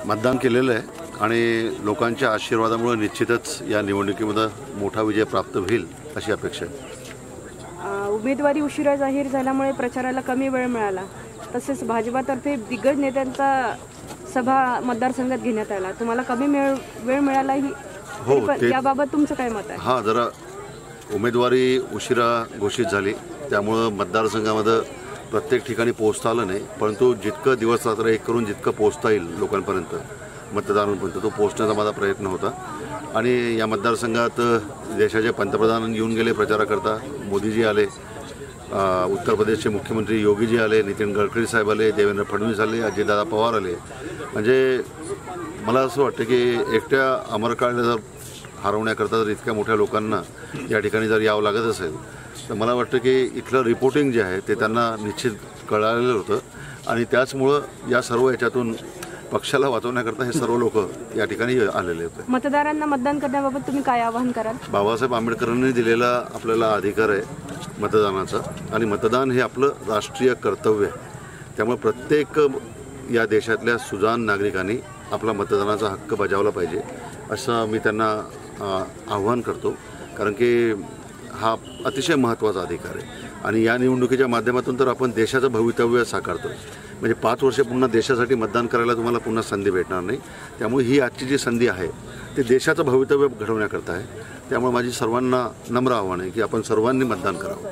मतदान केलेलं आहे आणि लोकांच्या आशीर्वादामुळे निश्चितच या निवडणुकीमध्ये मोठा विजय प्राप्त होईल अशी अपेक्षा आहे। उमेदवारी उशिरा जाहीर झाल्यामुळे प्रचाराला कमी वेळ मिळाला, तसेच भाजपातर्फे दिग्गज नेत्यांचा सभा मतदारसंघात घेण्यात आला, तुम्हाला कमी वेळ मिळाला ही हो, याबाबत तुमचं काय मत आहे? हां, जरा उमेदवारी उशिरा घोषित झाली त्यामुळं मतदारसंघामध्ये प्रत्येक ठिकाणी पोहोचता आलं नाही, परंतु जितकं दिवस रात्र एक करून जितकं पोहोचता येईल लोकांपर्यंत मतदारांपर्यंत तो पोहोचण्याचा माझा प्रयत्न होता। आणि या मतदारसंघात देशाचे पंतप्रधान येऊन गेले प्रचाराकरता, मोदीजी आले, उत्तर प्रदेशचे मुख्यमंत्री योगीजी आले, नितीन गडकरी साहेब आले, देवेंद्र फडणवीस आले, अजितदादा पवार आले। म्हणजे मला असं वाटतं की एकट्या अमरकाळला जर हरवण्याकरता जर इतक्या मोठ्या लोकांना या ठिकाणी जर यावं लागत असेल तर मला वाटतं की इथलं रिपोर्टिंग जे आहे ते त्यांना निश्चित कळालेलं होतं आणि त्याचमुळं या सर्व याच्यातून पक्षाला वाचवण्याकरता हे सर्व लोक या ठिकाणी आलेले होते। मतदारांना मतदान करण्याबाबत तुम्ही काय आवाहन कराल? बाबासाहेब आंबेडकरांनी दिलेला आपल्याला अधिकार आहे मतदानाचा आणि मतदान हे आपलं राष्ट्रीय कर्तव्य आहे, त्यामुळे प्रत्येक या देशातल्या सुजाण नागरिकांनी आपला मतदानाचा हक्क बजावला पाहिजे असं मी त्यांना आव्हान करतो, कारण की हा अतिशय महत्त्वाचा अधिकार आहे आणि या निवडणुकीच्या माध्यमातून तर आपण देशाचं भवितव्य साकारतो। म्हणजे 5 वर्ष पुन्हा देशासाठी मतदान करायला तुम्हाला पुन्हा संधी भेटणार नाही, त्यामुळे ही आजची जी संधी आहे ते देशाचं भवितव्य घडवण्याकरता आहे। त्यामुळे माझी सर्वांना नम्र आव्हान आहे की आपण सर्वांनी मतदान करावं।